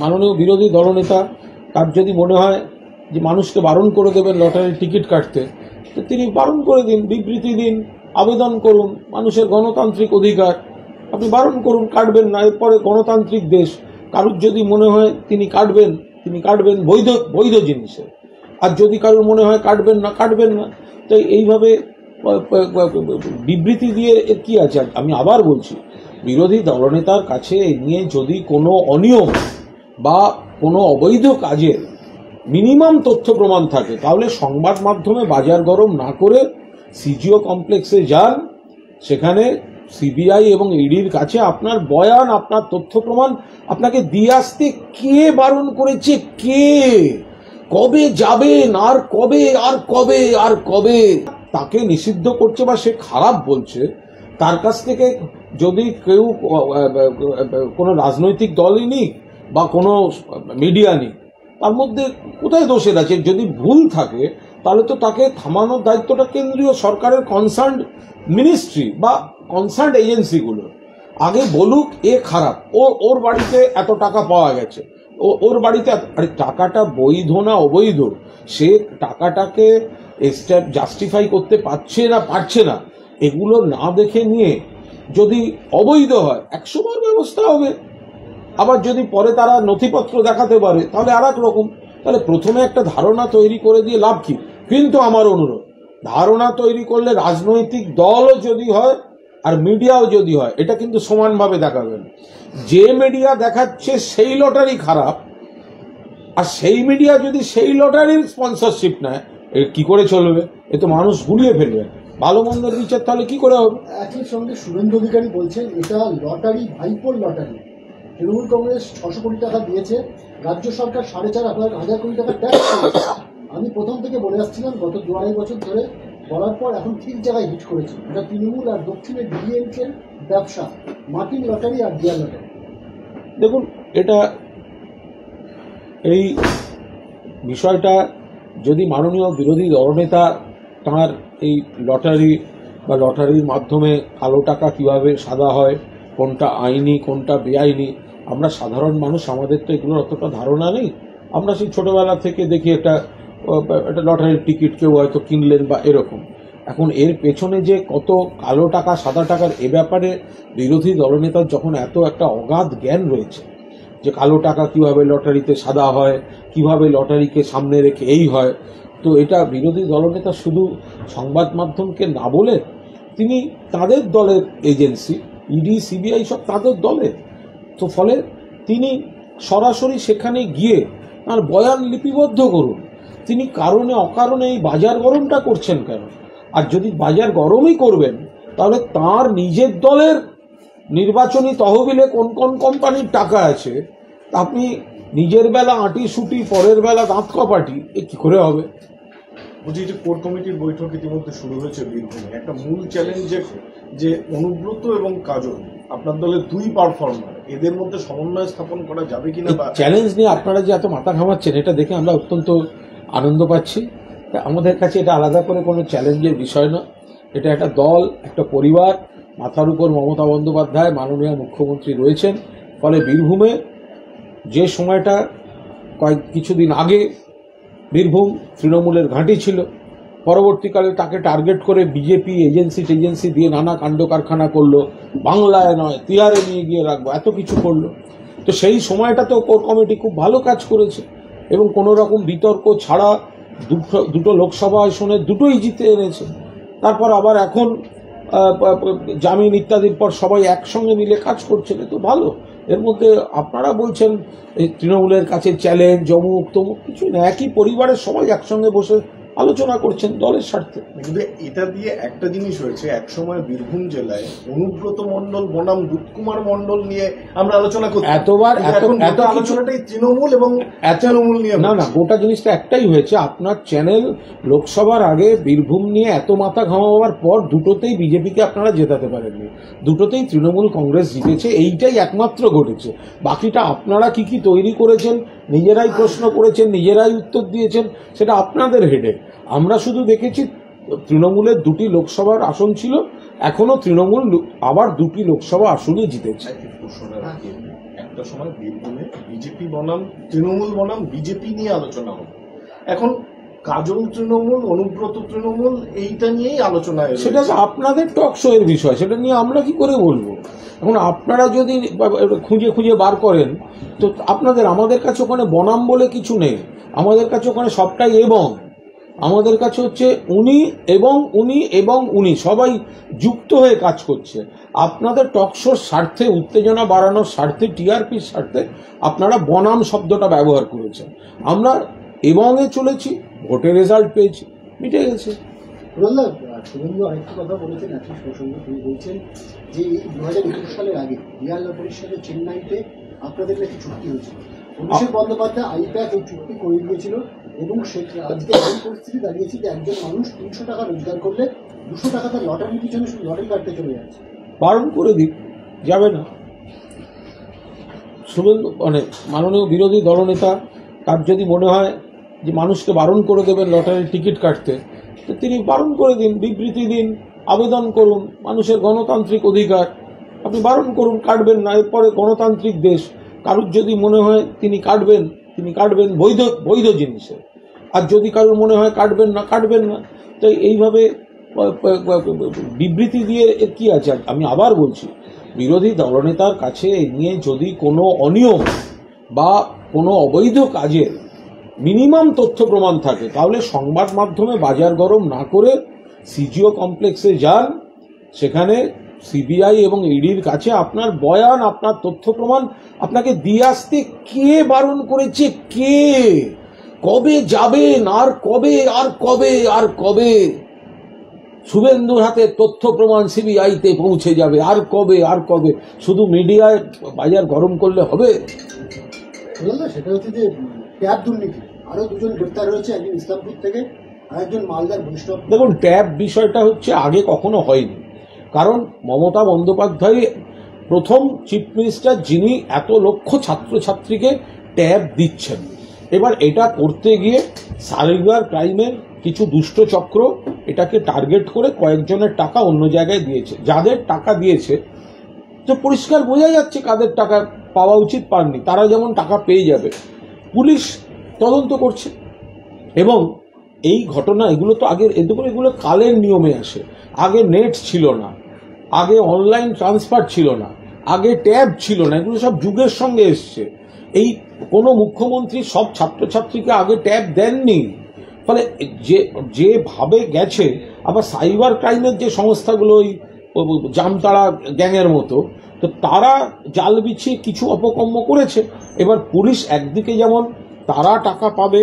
মাননীয় বিরোধী দলনেতা তার যদি মনে হয় যে মানুষকে বারণ করে দেবেন লটারির টিকিট কাটতে, তো তিনি বারণ করে দিন, বিবৃতি দিন, আবেদন করুন, মানুষের গণতান্ত্রিক অধিকার, আপনি বারণ করুন, কাটবেন না। এরপরে গণতান্ত্রিক দেশ, কারুর যদি মনে হয় তিনি কাটবেন বৈধ জিনিসে, আর যদি কারুর মনে হয় কাটবেন না। তো এইভাবে বিবৃতি দিয়ে এর কি আছে? আমি আবার বলছি, বিরোধী দলনেতার কাছে এ নিয়ে যদি কোনো অনিয়ম বা কোনো অবৈধ কাজের মিনিমাম তথ্য প্রমাণ থাকে, তাহলে সংবাদ মাধ্যমে বাজার গরম না করে সিজিও কমপ্লেক্সে যান, সেখানে সিবিআই এবং ইডির কাছে আপনার বয়ান, আপনার তথ্য প্রমাণ আপনাকে দিয়ে আসতে কে বারণ করেছে? কে? কবে যাবেন? আর কবে তাকে নিষিদ্ধ করছে বা সে খারাপ বলছে, তার কাছ থেকে যদি কেউ কোনো রাজনৈতিক দলই নিক বা কোনো মিডিয়া নিক, তার মধ্যে কোথায় দোষের আছে? যদি ভুল থাকে তাহলে তো তাকে থামানোর দায়িত্বটা কেন্দ্রীয় সরকারের কনসার্ন মিনিস্ট্রি বা কনসার্ন এজেন্সিগুলো। আগে বলুক এ খারাপ, ওর বাড়িতে এত টাকা পাওয়া গেছে, ওর বাড়িতে, আরে টাকাটা বৈধ না অবৈধ, সে টাকাটাকে জাস্টিফাই করতে পারছে না, এগুলো না দেখে নিয়ে যদি অবৈধ হয় 100 বার ব্যবস্থা হবে। আবার যদি পরে তারা নথিপত্র দেখাতে পারে তাহলে আর এক রকম। তাহলে প্রথমে একটা ধারণা তৈরি করে দিয়ে লাভ কি? কিন্তু আমার অনুরোধ, ধারণা তৈরি করলে রাজনৈতিক দলও যদি হয় আর মিডিয়াও যদি হয়, এটা কিন্তু সমানভাবে দেখাবেন। যে মিডিয়া দেখাচ্ছে সেই লটারি খারাপ, আর সেই মিডিয়া যদি সেই লটারির স্পন্সরশিপ নেয়, কি করে চলবে? এ তো মানুষ গুলিয়ে ফেলবে। ভালো মন্দের বিচার তাহলে কি করে হবে? একই সঙ্গে শুভেন্দু অধিকারী বলছেন এটা লটারি, ভাইপোর লটারি। তৃণমূল কংগ্রেস 600 কোটি টাকা দিয়েছে, রাজ্য সরকার 4,500 কোটি টাকা ট্যাক্স করেছে। আমি প্রথম থেকে বলে আসছিলাম গত 2-2.5 বছর ধরে, বলার পর এখন ঠিক জায়গায় হিট করেছে। এটা তৃণমূল আর দক্ষিণে ডিএমকের ব্যবসা, মার্কিন লটারি আর ডিয়ার লটারি। দেখুন, এই বিষয়টা যদি মাননীয় বিরোধী দলনেতা তাঁর এই লটারি বা লটারির মাধ্যমে কালো টাকা কিভাবে সাদা হয়, কোনটা আইনি কোনটা বেআইনি, আমরা সাধারণ মানুষ, আমাদের তো এগুলোর অতটা ধারণা নেই। আমরা সেই ছোটবেলা থেকে দেখি একটা লটারির টিকিট কেউ হয়তো কিনলেন বা এরকম। এখন এর পেছনে যে কত কালো টাকা সাদা টাকার, এ ব্যাপারে বিরোধী দলনেতার যখন এত একটা অগাধ জ্ঞান রয়েছে যে কালো টাকা কিভাবে লটারিতে সাদা হয়, কিভাবে লটারিকে সামনে রেখে এই হয়, তো এটা বিরোধী দলনেতা শুধু সংবাদ মাধ্যমকে না বলে তিনি তাদের দলের এজেন্সি, ইডি সিবিআই সব তাদের দলের, তো ফলে তিনি সরাসরি সেখানে গিয়ে তার বয়ান লিপিবদ্ধ করুন। তিনি কারণে অকারণে এই বাজার গরমটা করছেন কেন? আর যদি বাজার গরমই করবেন তাহলে তার নিজের দলের নির্বাচনী তহবিলে কোন কোন কোম্পানির টাকা আছে, আপনি নিজের বেলা আঁটি সুটি, পরের বেলা দাঁত কপাটি, এ কি করে হবে? বলছি, যে কোর কমিটির বৈঠক ইতিমধ্যে শুরু হয়েছে বীরভূমে, একটা মূল চ্যালেঞ্জ যে অনুব্রত এবং কাজল আপনার দলের দুই পারফর্মার, এদের মধ্যে সমন্বয় স্থাপন করা যাবে কিনা। চ্যালেঞ্জ নিয়ে আপনারা যে এত মাথা ঘামাচ্ছেন, এটা দেখে আমরা অত্যন্ত আনন্দ পাচ্ছি। আমাদের কাছে এটা আলাদা করে কোনো চ্যালেঞ্জের বিষয় না। এটা একটা দল, একটা পরিবার, মাথার উপর মমতা বন্দ্যোপাধ্যায় মাননীয় মুখ্যমন্ত্রী রয়েছেন। ফলে বীরভূমে যে সময়টা কিছুদিন আগে বীরভূম তৃণমূলের ঘাঁটি ছিল, পরবর্তীকালে তাকে টার্গেট করে বিজেপি এজেন্সি দিয়ে নানা কাণ্ড কারখানা করলো, বাংলায় নয় তিহারে নিয়ে গিয়ে রাখবো, এত কিছু করলো। তো সেই সময়টা তো কোর কমিটি খুব ভালো কাজ করেছে এবং কোনো রকম বিতর্ক ছাড়া দুটো লোকসভা আসনে দুটোই জিতে এনেছে। তারপর আবার এখন জামিন ইত্যাদির পর সবাই একসঙ্গে মিলে কাজ করছেন, তো ভালো। এর মধ্যে আপনারা বলছেন তৃণমূলের কাছে চ্যালেঞ্জ, অমুক তমুক, কিছুই না। একই পরিবারের সবাই একসঙ্গে বসে আলোচনা করছেন দলের স্বার্থে। কিন্তু এটা দিয়ে একটা জিনিস হয়েছে, একসময় বীরভূম জেলায় অনুব্রত মণ্ডল বনাম দুধকুমার মণ্ডল নিয়ে আমরা আলোচনা করছি, এত আলোচনাটাই তৃণমূল এবং তৃণমূল নিয়ে না, গোটা জিনিসটা একটাই হয়েছে। আপনার চ্যানেল লোকসভার আগে বীরভূম নিয়ে এত মাথা ঘামাবার পর দুটোতেই বিজেপিকে আপনারা জেতাতে পারেননি, দুটোতেই তৃণমূল কংগ্রেস জিতেছে, এইটাই একমাত্র ঘটেছে। বাকিটা আপনারা কি কি তৈরি করেছেন, নিজেরাই প্রশ্ন করেছেন, নিজেরাই উত্তর দিয়েছেন, সেটা আপনাদের হেডে। আমরা শুধু দেখেছি তৃণমূলের 2টি লোকসভার আসন ছিল, এখনো তৃণমূল আবার 2টি লোকসভা আসনে জিতেছে। একটা সময় বীরভূমে বিজেপি বনাম তৃণমূল বনাম বিজেপি নিয়ে আলোচনা হবে। এখন কাজল তৃণমূল, অনুব্রত তৃণমূল, এইটা নিয়েই আলোচনায় রয়েছে। সেটা আপনাদের টক শো এর বিষয়, সেটা নিয়ে আমরা কি করে বলবো? এখন আপনারা যদি খুঁজে খুঁজে বার করেন তো আপনাদের, আমাদের কাছে ওখানে বনাম বলে কিছু নেই, আমাদের কাছে ওখানে সবটাই এবং, আমাদের কাছে হচ্ছে উনি এবং উনি এবং উনি সবাই যুক্ত হয়ে কাজ করছে। আপনাদের টকশোর স্বার্থে, উত্তেজনা বাড়ানোর স্বার্থে, টিআরপির স্বার্থে আপনারা বনাম শব্দটা ব্যবহার করেছেন। আমরা এবংয়ে চলেছি, ভোটের রেজাল্ট পেয়েছি, মিটে গেছে। শুভেন্দু আরেকটি কথা বলেছেন একই প্রসঙ্গে, তিনি বলছেন যে 2021 সালের আগে বিহার লটারির সাথে চেন্নাইতে আপনাদের নাকি চুক্তি হয়েছিল। অভিষেক বন্দ্যোপাধ্যায় আইপ্যাক এই চুক্তি করে দিয়েছিল এবং আজকে এই পরিস্থিতি দাঁড়িয়েছে যে একজন মানুষ 300 টাকা রোজগার করলে 200 টাকা তার লটারির পিছনে শুধু লটারি কাটতে চলে যাচ্ছে। বারণ করে দিক, যাবে না। শুভেন্দু মানে মাননীয় বিরোধী দলনেতা, তার যদি মনে হয় যে মানুষকে বারণ করে দেবেন লটারির টিকিট কাটতে, তো তিনি বারণ করে দিন, বিবৃতি দিন, আবেদন করুন, মানুষের গণতান্ত্রিক অধিকার, আপনি বারণ করুন, কাটবেন না। এরপরে গণতান্ত্রিক দেশ, কারুর যদি মনে হয় তিনি কাটবেন, তিনি কাটবেন বৈধ জিনিসে, আর যদি কারুর মনে হয় কাটবেন না। তো এইভাবে বিবৃতি দিয়ে এর কি আছে? আমি আবার বলছি, বিরোধী দলনেতার কাছে এ নিয়ে যদি কোনো অনিয়ম বা কোনো অবৈধ কাজের মিনিমাম তথ্য প্রমাণ থাকে, তাহলে সংবাদ মাধ্যমে বাজার গরম না করে সিজিও কমপ্লেক্সে যান, সেখানে সিবিআই এবং ইডির কাছে আপনার বয়ান, আপনার তথ্য প্রমাণ আপনাকে দিয়ে আসতে কে বারণ করেছে? কে? কবে যাবেন? আর কবে শুভেন্দুর হাতে তথ্য প্রমাণ সিবিআইতে পৌঁছে যাবে? আর কবে? শুধু মিডিয়ায় বাজার গরম করলে হবে? সেটা হচ্ছে যে ট্যাব দুর্নীতি, আরো দুজন গ্রেপ্তার হয়েছে, একজন ইসলামপুর থেকে আর একজন মালদার বৈষ্ণব। দেখুন, ট্যাব বিষয়টা হচ্ছে আগে কখনো হয়নি, কারণ মমতা বন্দ্যোপাধ্যায় প্রথম চিফ মিনিস্টার যিনি এত লক্ষ ছাত্রছাত্রীকে ট্যাব দিচ্ছেন। এবার এটা করতে গিয়ে সাইবার ক্রাইমের কিছু দুষ্ট চক্র এটাকে টার্গেট করে কয়েকজনের টাকা অন্য জায়গায় দিয়েছে। যাদের টাকা দিয়েছে তো পরিষ্কার বোঝা যাচ্ছে কাদের টাকা পাওয়া উচিত, পাননি, তারা যেমন টাকা পেয়ে যাবে। পুলিশ তদন্ত করছে এবং এই ঘটনা, এগুলো তো আগে এগুলো কালের নিয়মে আসে। আগে নেট ছিল না, আগে অনলাইন ট্রান্সফার ছিল না, আগে ট্যাব ছিল না, এগুলো সব যুগের সঙ্গে এসছে। এই কোনো মুখ্যমন্ত্রী সব ছাত্রছাত্রীকে আগে ট্যাব দেননি, ফলে যেভাবে গেছে। আবার সাইবার ক্রাইমের যে সংস্থাগুলো, ওই জামতাড়া গ্যাংয়ের মতো, তো তারা জাল বিছিয়ে কিছু অপকর্ম করেছে। এবার পুলিশ একদিকে যেমন তারা টাকা পাবে,